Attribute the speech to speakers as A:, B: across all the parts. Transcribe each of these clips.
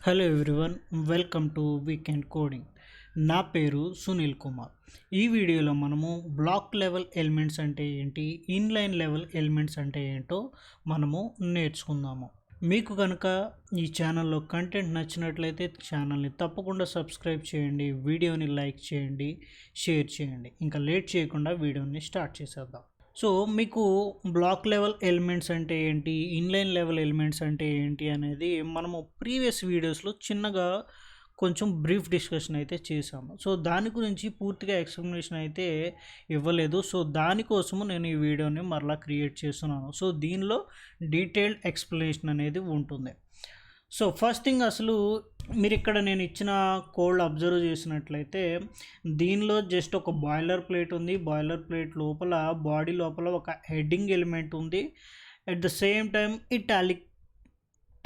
A: Hello everyone, welcome to weekend coding. నా పేరు సునీల్ కుమార్. ఈ వీడియోలో మనము బ్లాక్ లెవెల్ ఎలిమెంట్స్ అంటే ఏంటి, ఇన్లైన్ లెవెల్ ఎలిమెంట్స్ అంటే ఏంటో మనము నేర్చుకుందాము. మీకు కనుక ఈ ఛానల్లో కంటెంట్ నచ్చినట్లయితే ఛానల్ని తప్పకుండా సబ్స్క్రైబ్ చేయండి, వీడియోని లైక్ చేయండి, షేర్ చేయండి. ఇంకా లేట్ చేయకుండా వీడియోని స్టార్ట్ చేసేద్దాం. సో మీకు బ్లాక్ లెవెల్ ఎలిమెంట్స్ అంటే ఏంటి, ఇన్లైన్ లెవెల్ ఎలిమెంట్స్ అంటే ఏంటి అనేది మనము ప్రీవియస్ వీడియోస్లో చిన్నగా కొంచెం బ్రీఫ్ డిస్కషన్ అయితే చేసాము. సో దాని గురించి పూర్తిగా ఎక్స్ప్లెనేషన్ అయితే ఇవ్వలేదు. సో దానికోసము నేను ఈ వీడియోని మరలా క్రియేట్ చేస్తున్నాను. సో దీనిలో డీటెయిల్డ్ ఎక్స్ప్లెనేషన్ అనేది ఉంటుంది. సో ఫస్ట్ థింగ్, అసలు మీరు ఇక్కడ నేను ఇచ్చిన కోడ్ అబ్జర్వ్ చేసినట్లయితే దీనిలో జస్ట్ ఒక బాయిలర్ ప్లేట్ ఉంది. బాయిలర్ ప్లేట్ లోపల బాడీ లోపల ఒక హెడ్డింగ్ ఎలిమెంట్ ఉంది. At the same time italic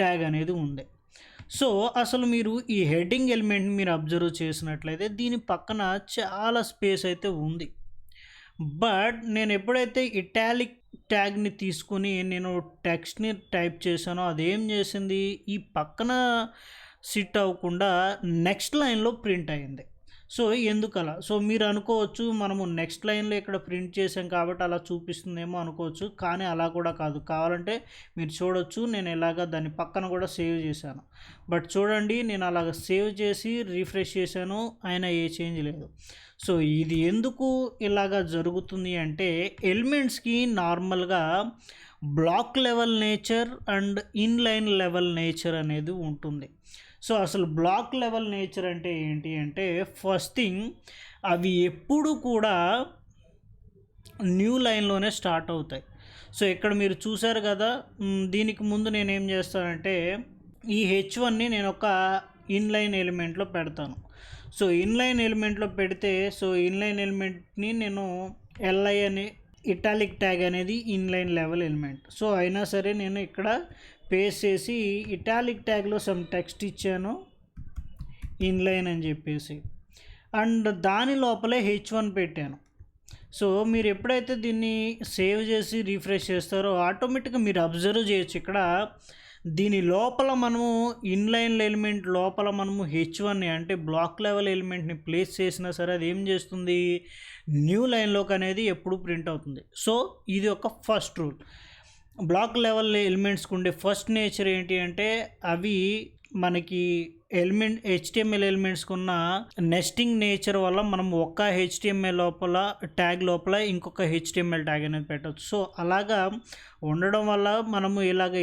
A: tag అనేది ఉంది. సో అసలు మీరు ఈ హెడ్డింగ్ ఎలిమెంట్ మీరు అబ్జర్వ్ చేసినట్లయితే దీని పక్కన చాలా స్పేస్ అయితే ఉంది. బట్ నేను ఎప్పుడైతే ఇటాలిక్ ట్యాగ్ని తీసుకుని నేను టెక్స్ట్ని టైప్ చేశానో అదేం చేసింది, ఈ పక్కన సిట్ అవ్వకుండా నెక్స్ట్ లైన్లో ప్రింట్ అయింది. సో ఎందుకలా? సో మీరు అనుకోవచ్చు మనము నెక్స్ట్ లైన్లో ఇక్కడ ప్రింట్ చేసాం కాబట్టి అలా చూపిస్తుందేమో అనుకోవచ్చు, కానీ అలా కూడా కాదు. కావాలంటే మీరు చూడొచ్చు, నేను ఇలాగ దాని పక్కన కూడా సేవ్ చేశాను. బట్ చూడండి, నేను అలాగ సేవ్ చేసి రీఫ్రెష్ చేశాను, అయినా ఏ చేంజ్ లేదు. సో ఇది ఎందుకు ఇలాగ జరుగుతుంది అంటే ఎలిమెంట్స్కి నార్మల్గా block level nature and inline level nature అనేది ఉంటుంది. సో అసలు బ్లాక్ లెవెల్ నేచర్ అంటే ఏంటి అంటే, ఫస్ట్ థింగ్, అవి ఎప్పుడు కూడా న్యూ లైన్లోనే స్టార్ట్ అవుతాయి. సో ఇక్కడ మీరు చూసారు కదా, దీనికి ముందు నేనేం చేస్తానంటే ఈ H1ని నేను ఒక ఇన్లైన్ ఎలిమెంట్లో పెడతాను. సో ఇన్లైన్ ఎలిమెంట్లో పెడితే, సో ఇన్లైన్ ఎలిమెంట్ని నేను LI అని ఇటాలిక్ ట్యాగ్ అనేది ఇన్లైన్ లెవెల్ ఎలిమెంట్. సో అయినా సరే నేను ఇక్కడ పేస్ట్ చేసి ఇటాలిక్ ట్యాగ్లో సమ్ టెక్స్ట్ ఇచ్చాను, ఇన్లైన్ అని చెప్పేసి, అండ్ దాని లోపలే H1 పెట్టాను. సో మీరు ఎప్పుడైతే దీన్ని సేవ్ చేసి రీఫ్రెష్ చేస్తారో ఆటోమేటిక్గా మీరు అబ్జర్వ్ చేయొచ్చు, ఇక్కడ దీని లోపల మనము ఇన్లైన్ ఎలిమెంట్ లోపల మనము H1ని అంటే బ్లాక్ లెవెల్ ఎలిమెంట్ని ప్లేస్ చేసినా సరే అది ఏం చేస్తుంది, న్యూ లైన్లోకి అనేది ఎప్పుడు ప్రింట్ అవుతుంది. సో ఇది ఒక ఫస్ట్ రూల్. బ్లాక్ లెవెల్ ఎలిమెంట్స్కి ఉండే ఫస్ట్ నేచర్ ఏంటి అంటే అవి మనకి HTML ఎలిమెంట్స్కి ఉన్న నెస్టింగ్ నేచర్ వల్ల మనం ఒక్క HTML లోపల ట్యాగ్ లోపల ఇంకొక HTML ట్యాగ్ అనేది పెట్టవచ్చు. సో అలాగా ఉండడం వల్ల మనము ఇలాగ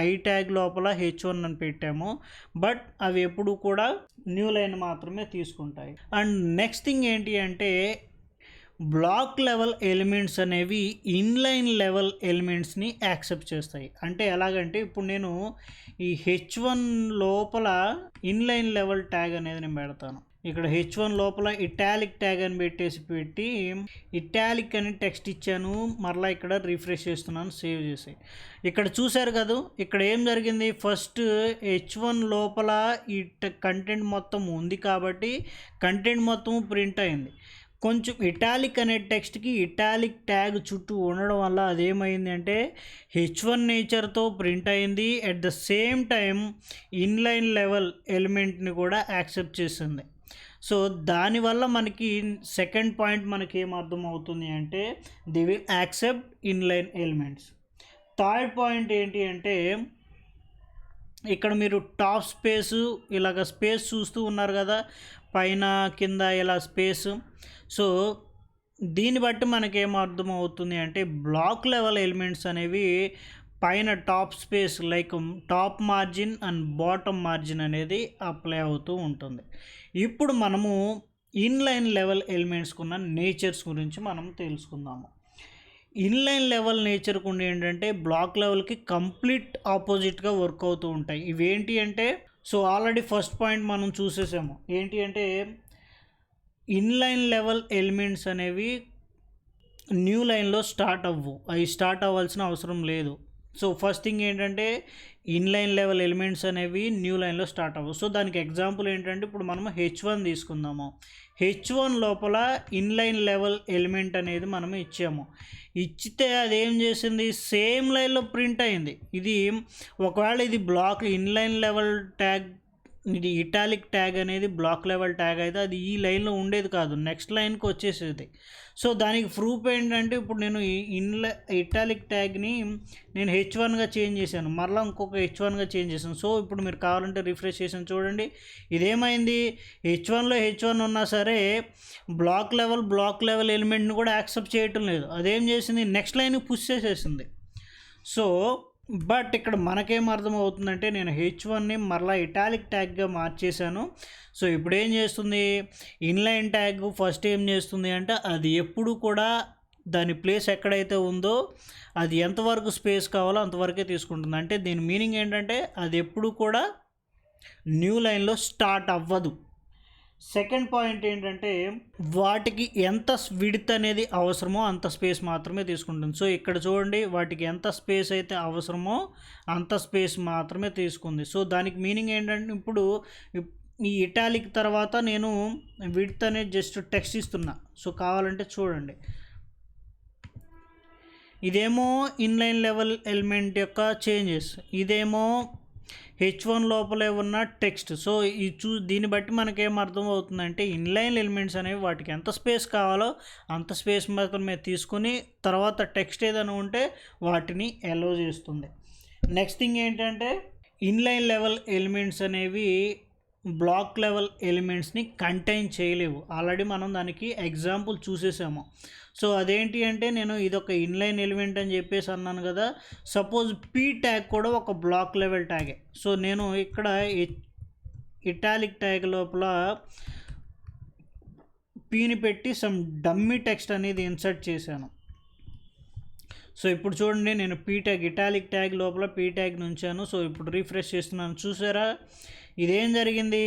A: ఐ ట్యాగ్ లోపల H1 అని పెట్టాము, బట్ అవి ఎప్పుడు కూడా న్యూ లైన్ మాత్రమే తీసుకుంటాయి. అండ్ నెక్స్ట్ థింగ్ ఏంటి అంటే బ్లాక్ లెవెల్ ఎలిమెంట్స్ అనేవి ఇన్లైన్ లెవెల్ ఎలిమెంట్స్ని యాక్సెప్ట్ చేస్తాయి. అంటే ఎలాగంటే ఇప్పుడు నేను ఈ H1 లోపల ఇన్లైన్ లెవెల్ ట్యాగ్ అనేది నేను పెడతాను. ఇక్కడ H1 లోపల ఇటాలిక్ ట్యాగ్ అని పెట్టి ఇటాలిక్ అని టెక్స్ట్ ఇచ్చాను, మరలా ఇక్కడ రీఫ్రెష్ చేస్తున్నాను సేవ్ చేసి. ఇక్కడ చూశారు కదా, ఇక్కడ ఏం జరిగింది, ఫస్ట్ H1 లోపల ఈ కంటెంట్ మొత్తం ఉంది కాబట్టి కంటెంట్ మొత్తం ప్రింట్ అయింది. కొంచెం ఇటాలిక్ అనే టెక్స్ట్కి ఇటాలిక్ ట్యాగ్ చుట్టూ ఉండడం వల్ల అదేమైంది అంటే H1 నేచర్తో ప్రింట్ అయింది. At the same time inline level ఎలిమెంట్ని కూడా యాక్సెప్ట్ చేస్తుంది. సో దానివల్ల మనకి సెకండ్ పాయింట్ మనకి ఏం అర్థం అవుతుంది అంటే the will accept inline elements. Third point ఏంటి అంటే ఇక్కడ మీరు టాప్ స్పేసు ఇలాగ స్పేస్ చూస్తూ ఉన్నారు కదా, పైన కింద ఇలా స్పేస్. సో దీన్ని బట్టి మనకేం అర్థం అవుతుంది అంటే బ్లాక్ లెవెల్ ఎలిమెంట్స్ అనేవి పైన top space like top margin and bottom margin అనేది అప్లై అవుతూ ఉంటుంది. ఇప్పుడు మనము ఇన్లైన్ లెవెల్ ఎలిమెంట్స్కి ఉన్న నేచర్స్ గురించి మనం తెలుసుకుందాము. ఇన్లైన్ లెవెల్ నేచర్కి ఉండి ఏంటంటే బ్లాక్ లెవెల్కి కంప్లీట్ ఆపోజిట్గా వర్క్ అవుతూ ఉంటాయి. ఇవేంటి అంటే, సో ఆల్రెడీ ఫస్ట్ పాయింట్ మనం చూసేసాము, ఏంటి అంటే ఇన్లైన్ లెవెల్ ఎలిమెంట్స్ అనేవి న్యూ లైన్లో స్టార్ట్ అవ్వు, అవి స్టార్ట్ అవ్వాల్సిన అవసరం లేదు. సో ఫస్ట్ థింగ్ ఏంటంటే ఇన్లైన్ లెవెల్ ఎలిమెంట్స్ అనేవి న్యూ లైన్లో స్టార్ట్ అవ్వవు. సో దానికి ఎగ్జాంపుల్ ఏంటంటే ఇప్పుడు మనము H1 తీసుకుందాము. H1 లోపల ఇన్లైన్ లెవెల్ ఎలిమెంట్ అనేది మనం ఇచ్చాము. ఇచ్చితే అదేం చేసింది, సేమ్ లైన్లో ప్రింట్ అయింది. ఇది ఒకవేళ ఇది బ్లాక్ ఇన్లైన్ లెవెల్ ట్యాగ్ ఇది ఇటాలిక్ ట్యాగ్ అనేది బ్లాక్ లెవెల్ ట్యాగ్ అయితే అది ఈ లైన్లో ఉండేది కాదు, నెక్స్ట్ లైన్కి వచ్చేసేది. సో దానికి ప్రూఫ్ ఏంటంటే ఇప్పుడు నేను ఈ ఇటాలిక్ ట్యాగ్ని నేను H1గా చేంజ్ చేశాను, మరలా ఇంకొక H1గా చేంజ్ చేశాను. సో ఇప్పుడు మీరు కావాలంటే రిఫ్రెష్ చేసాను చూడండి, ఇదేమైంది, H1 ఉన్నా సరే బ్లాక్ లెవెల్ ఎలిమెంట్ని కూడా యాక్సెప్ట్ చేయటం లేదు. అదేం చేసింది, నెక్స్ట్ లైన్కి పుష్ చేసేసింది. సో బట్ ఇక్కడ మనకేం అర్థమవుతుందంటే నేను H1ని మరలా ఇటాలిక్ ట్యాగ్గా మార్చేశాను. సో ఇప్పుడు ఏం చేస్తుంది, ఇన్లైన్ ట్యాగ్ ఫస్ట్ ఏం చేస్తుంది అంటే అది ఎప్పుడు కూడా దాని ప్లేస్ ఎక్కడైతే ఉందో అది ఎంతవరకు స్పేస్ కావాలో అంతవరకే తీసుకుంటుంది. అంటే దీని మీనింగ్ ఏంటంటే అది ఎప్పుడు కూడా న్యూ లైన్లో స్టార్ట్ అవ్వదు. సెకండ్ పాయింట్ ఏంటంటే వాటికి ఎంత విడ్త్ అనేది అవసరమో అంత స్పేస్ మాత్రమే తీసుకుంటుంది. సో ఇక్కడ చూడండి, వాటికి ఎంత స్పేస్ అయితే అవసరమో అంత స్పేస్ మాత్రమే తీసుకుంది. సో దానికి మీనింగ్ ఏంటంటే ఇప్పుడు ఈ ఇటాలిక్ తర్వాత నేను విడ్త్ అనేది జస్ట్ టెక్స్ట్ ఇస్తున్నా. సో కావాలంటే చూడండి, ఇదేమో ఇన్లైన్ లెవెల్ ఎలిమెంట్ యొక్క చేంజెస్, ఇదేమో H1 లోపలే ఉన్న టెక్స్ట్. సో ఈ దీన్ని బట్టి మనకేం అర్థం అవుతుందంటే ఇన్లైన్ ఎలిమెంట్స్ అనేవి వాటికి ఎంత స్పేస్ కావాలో అంత స్పేస్ మాత్రమే తీసుకుని తర్వాత టెక్స్ట్ ఏదైనా ఉంటే వాటిని అలో చేస్తుంది. నెక్స్ట్ థింగ్ ఏంటంటే ఇన్లైన్ లెవెల్ ఎలిమెంట్స్ అనేవి బ్లాక్ లెవెల్ ఎలిమెంట్స్ని కంటైన్ చేయలేవు. ఆల్రెడీ మనం దానికి ఎగ్జాంపుల్ చూసేసాము. సో అదేంటి అంటే నేను ఇదొక ఇన్లైన్ ఎలిమెంట్ అని చెప్పేసి అన్నాను కదా. సపోజ్ పీ ట్యాగ్ కూడా ఒక బ్లాక్ లెవెల్ ట్యాగే. సో నేను ఇక్కడ ఇటాలిక్ ట్యాగ్ లోపల పీని పెట్టి సమ్ డమ్మీ టెక్స్ట్ అనేది ఇన్సర్ట్ చేశాను. సో ఇప్పుడు చూడండి, నేను పీ ట్యాగ్ ఇటాలిక్ ట్యాగ్ లోపల పీ ట్యాగ్ ఉంచాను. సో ఇప్పుడు రీఫ్రెష్ చేస్తున్నాను, చూసారా ఇదేం జరిగింది,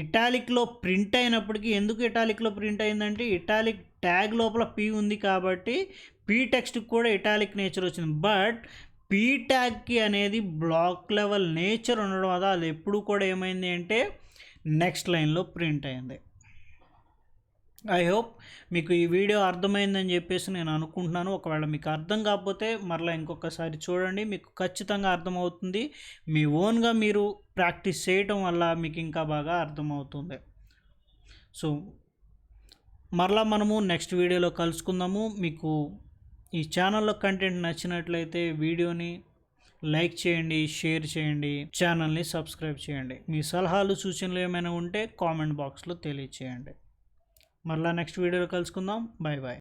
A: ఇటాలిక్లో ప్రింట్ అయినప్పటికీ. ఎందుకు ఇటాలిక్లో ప్రింట్ అయిందంటే ఇటాలిక్ ట్యాగ్ లోపల పీ ఉంది కాబట్టి పీ టెక్స్ట్కి కూడా ఇటాలిక్ నేచర్ వచ్చింది. బట్ పీ ట్యాగ్కి అనేది బ్లాక్ లెవెల్ నేచర్ ఉండడం వల్ల అది ఎప్పుడు కూడా ఏమైంది అంటే నెక్స్ట్ లైన్లో ప్రింట్ అయింది. ఐ హోప్ మీకు ఈ వీడియో అర్థమైందని చెప్పేసి నేను అనుకుంటున్నాను. ఒకవేళ మీకు అర్థం కాకపోతే మరలా ఇంకొకసారి చూడండి, మీకు ఖచ్చితంగా అర్థమవుతుంది. మీ ఓన్గా మీరు ప్రాక్టీస్ చేయటం వల్ల మీకు ఇంకా బాగా అర్థమవుతుంది. సో మరలా మనము నెక్స్ట్ వీడియోలో కలుసుకుందాము. మీకు ఈ ఛానల్లో కంటెంట్ నచ్చినట్లయితే వీడియోని లైక్ చేయండి, షేర్ చేయండి, ఛానల్ని సబ్స్క్రైబ్ చేయండి. మీ సలహాలు సూచనలు ఏమైనా ఉంటే కామెంట్ బాక్స్లో తెలియచేయండి. మరలా నెక్స్ట్ వీడియోలో కలుసుకుందాం. Bye bye.